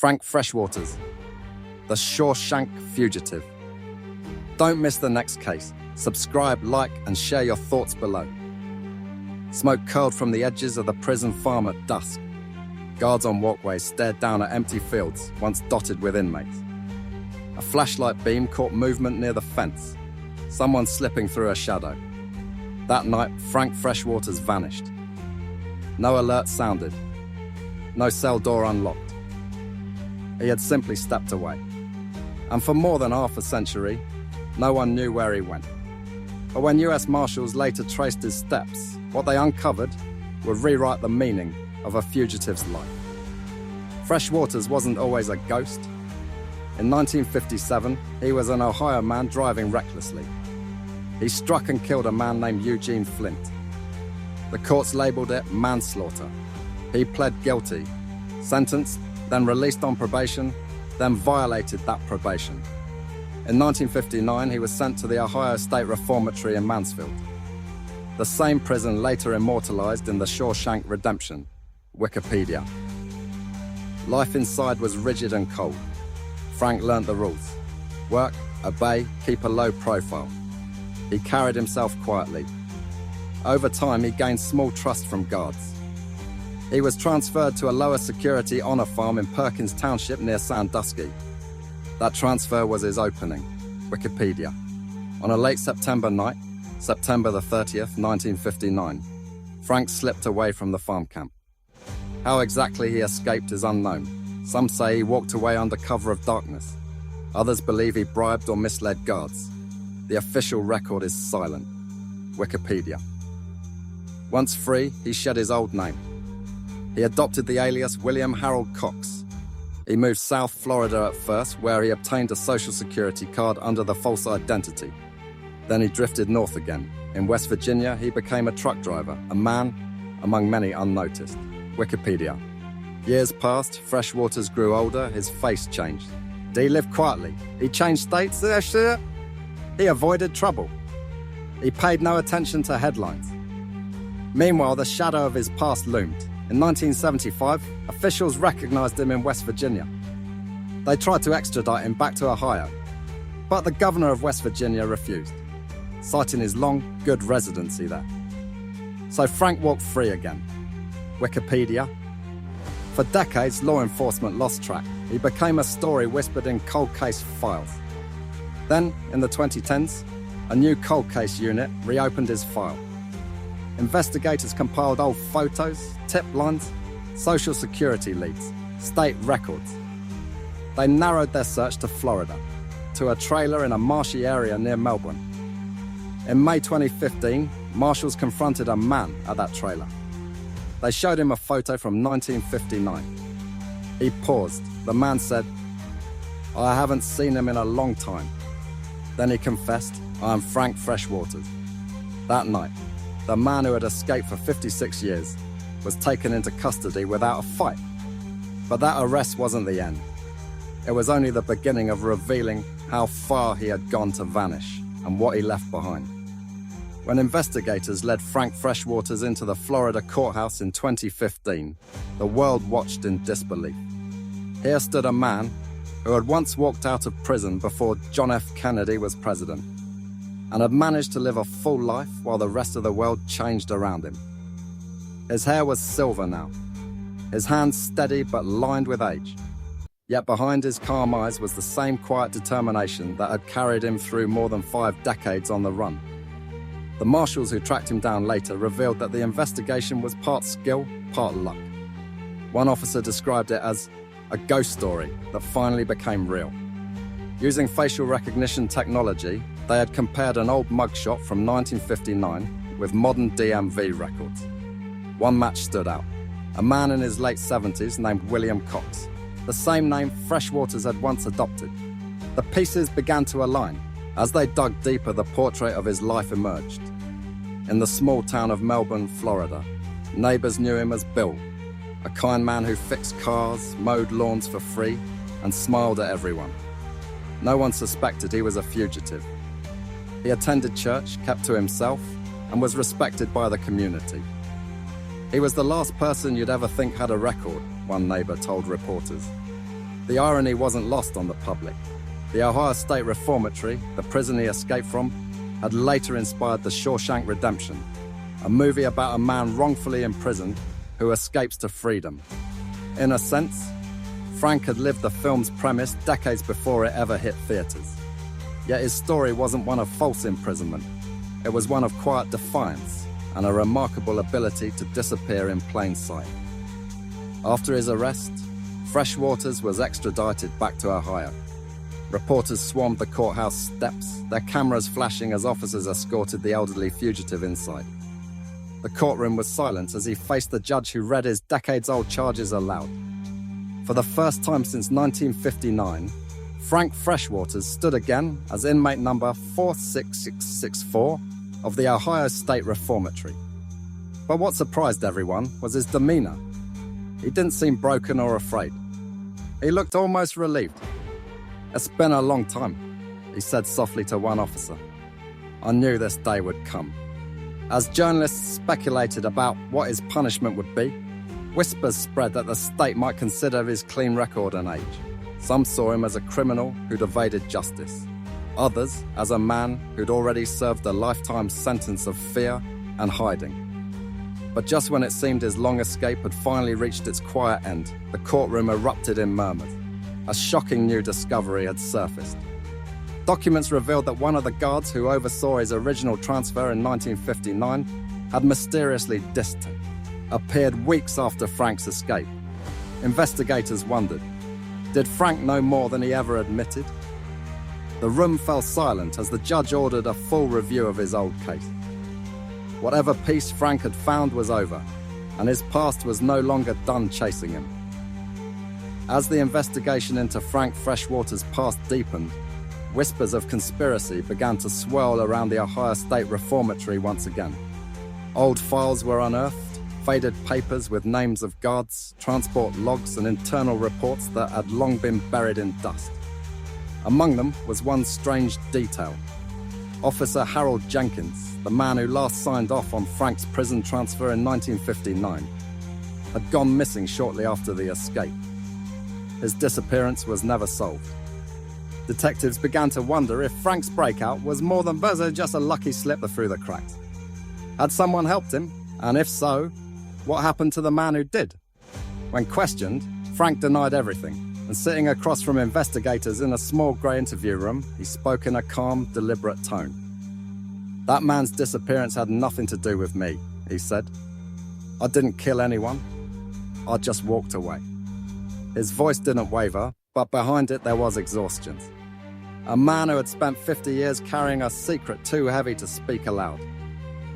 Frank Freshwaters, the Shawshank Fugitive. Don't miss the next case. Subscribe, like, and share your thoughts below. Smoke curled from the edges of the prison farm at dusk. Guards on walkways stared down at empty fields, once dotted with inmates. A flashlight beam caught movement near the fence. Someone slipping through a shadow. That night, Frank Freshwaters vanished. No alert sounded. No cell door unlocked. He had simply stepped away. And for more than half a century, no one knew where he went. But when US Marshals later traced his steps, what they uncovered would rewrite the meaning of a fugitive's life. Freshwaters wasn't always a ghost. In 1957, he was an Ohio man driving recklessly. He struck and killed a man named Eugene Flint. The courts labeled it manslaughter. He pled guilty, sentenced, then released on probation, then violated that probation. In 1959, he was sent to the Ohio State Reformatory in Mansfield, the same prison later immortalized in the Shawshank Redemption, Wikipedia. Life inside was rigid and cold. Frank learnt the rules. Work, obey, keep a low profile. He carried himself quietly. Over time, he gained small trust from guards. He was transferred to a lower security honor farm in Perkins Township near Sandusky. That transfer was his opening, Wikipedia. On a late September night, September the 30th, 1959, Frank slipped away from the farm camp. How exactly he escaped is unknown. Some say he walked away under cover of darkness. Others believe he bribed or misled guards. The official record is silent. Wikipedia. Once free, he shed his old name. He adopted the alias William Harold Cox. He moved South Florida at first, where he obtained a social security card under the false identity. Then he drifted north again. In West Virginia, he became a truck driver, a man among many unnoticed. Wikipedia. Years passed, Freshwaters grew older, his face changed. Did he live quietly? He changed states? He avoided trouble. He paid no attention to headlines. Meanwhile, the shadow of his past loomed. In 1975, officials recognized him in West Virginia. They tried to extradite him back to Ohio, but the governor of West Virginia refused, citing his long, good residency there. So Frank walked free again. Wikipedia. For decades, law enforcement lost track. He became a story whispered in cold case files. Then, in the 2010s, a new cold case unit reopened his file. Investigators compiled old photos, tip lines, social security leads, state records. They narrowed their search to Florida, to a trailer in a marshy area near Melbourne. In May 2015, marshals confronted a man at that trailer. They showed him a photo from 1959. He paused. The man said, "I haven't seen him in a long time." Then he confessed, "I am Frank Freshwaters." That night, the man who had escaped for 56 years was taken into custody without a fight. But that arrest wasn't the end. It was only the beginning of revealing how far he had gone to vanish and what he left behind. When investigators led Frank Freshwaters into the Florida courthouse in 2015, the world watched in disbelief. Here stood a man who had once walked out of prison before John F. Kennedy was president, and had managed to live a full life while the rest of the world changed around him. His hair was silver now, his hands steady but lined with age. Yet behind his calm eyes was the same quiet determination that had carried him through more than 5 decades on the run. The marshals who tracked him down later revealed that the investigation was part skill, part luck. One officer described it as a ghost story that finally became real. Using facial recognition technology, they had compared an old mugshot from 1959 with modern DMV records. One match stood out. A man in his late 70s named William Cox, the same name Freshwaters had once adopted. The pieces began to align. As they dug deeper, the portrait of his life emerged. In the small town of Melbourne, Florida, neighbors knew him as Bill, a kind man who fixed cars, mowed lawns for free, and smiled at everyone. No one suspected he was a fugitive. He attended church, kept to himself, and was respected by the community. He was the last person you'd ever think had a record, one neighbor told reporters. The irony wasn't lost on the public. The Ohio State Reformatory, the prison he escaped from, had later inspired the Shawshank Redemption, a movie about a man wrongfully imprisoned who escapes to freedom. In a sense, Frank had lived the film's premise decades before it ever hit theaters. Yet his story wasn't one of false imprisonment. It was one of quiet defiance and a remarkable ability to disappear in plain sight. After his arrest, Freshwaters was extradited back to Ohio. Reporters swarmed the courthouse steps, their cameras flashing as officers escorted the elderly fugitive inside. The courtroom was silent as he faced the judge who read his decades-old charges aloud. For the first time since 1959, Frank Freshwaters stood again as inmate number 46664 of the Ohio State Reformatory. But what surprised everyone was his demeanor. He didn't seem broken or afraid. He looked almost relieved. "It's been a long time," he said softly to one officer. "I knew this day would come." As journalists speculated about what his punishment would be, whispers spread that the state might consider his clean record and age. Some saw him as a criminal who'd evaded justice. Others as a man who'd already served a lifetime sentence of fear and hiding. But just when it seemed his long escape had finally reached its quiet end, the courtroom erupted in murmurs. A shocking new discovery had surfaced. Documents revealed that one of the guards who oversaw his original transfer in 1959 had mysteriously dissed him, appeared weeks after Frank's escape. Investigators wondered, did Frank know more than he ever admitted? The room fell silent as the judge ordered a full review of his old case. Whatever peace Frank had found was over, and his past was no longer done chasing him. As the investigation into Frank Freshwaters' past deepened, whispers of conspiracy began to swirl around the Ohio State Reformatory once again. Old files were unearthed, faded papers with names of guards, transport logs, and internal reports that had long been buried in dust. Among them was one strange detail. Officer Harold Jenkins, the man who last signed off on Frank's prison transfer in 1959, had gone missing shortly after the escape. His disappearance was never solved. Detectives began to wonder if Frank's breakout was more than just a lucky slip through the cracks. Had someone helped him? And if so, what happened to the man who did? When questioned, Frank denied everything, and sitting across from investigators in a small grey interview room, he spoke in a calm, deliberate tone. "That man's disappearance had nothing to do with me," he said. "I didn't kill anyone. I just walked away." His voice didn't waver, but behind it there was exhaustion. A man who had spent 50 years carrying a secret too heavy to speak aloud.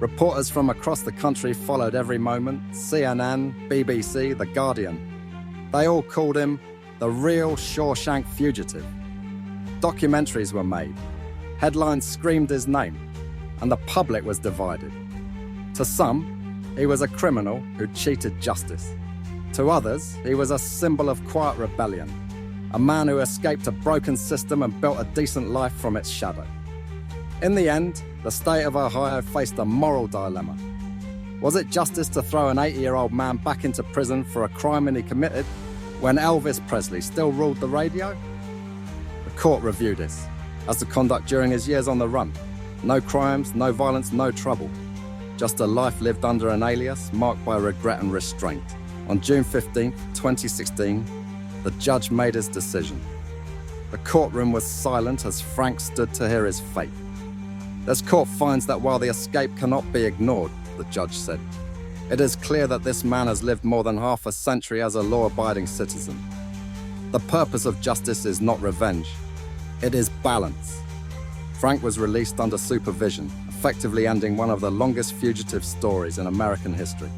Reporters from across the country followed every moment, CNN, BBC, The Guardian. They all called him the real Shawshank Fugitive. Documentaries were made. Headlines screamed his name, and the public was divided. To some, he was a criminal who cheated justice. To others, he was a symbol of quiet rebellion, a man who escaped a broken system and built a decent life from its shadow. In the end, the state of Ohio faced a moral dilemma. Was it justice to throw an 80-year-old man back into prison for a crime he committed when Elvis Presley still ruled the radio? The court reviewed this as the conduct during his years on the run. No crimes, no violence, no trouble. Just a life lived under an alias marked by regret and restraint. On June 15, 2016, the judge made his decision. The courtroom was silent as Frank stood to hear his fate. "This court finds that while the escape cannot be ignored," the judge said, "it is clear that this man has lived more than half a century as a law-abiding citizen. The purpose of justice is not revenge. It is balance." Frank was released under supervision, effectively ending one of the longest fugitive stories in American history.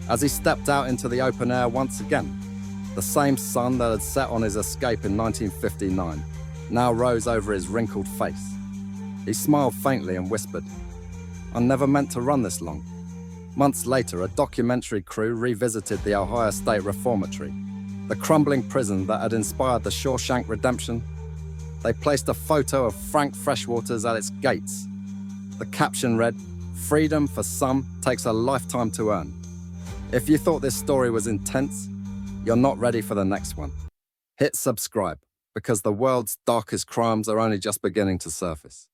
As he stepped out into the open air once again, the same sun that had set on his escape in 1959 now rose over his wrinkled face. He smiled faintly and whispered, "I never meant to run this long." Months later, a documentary crew revisited the Ohio State Reformatory, the crumbling prison that had inspired the Shawshank Redemption. They placed a photo of Frank Freshwaters at its gates. The caption read, "Freedom for some takes a lifetime to earn." If you thought this story was intense, you're not ready for the next one. Hit subscribe, because the world's darkest crimes are only just beginning to surface.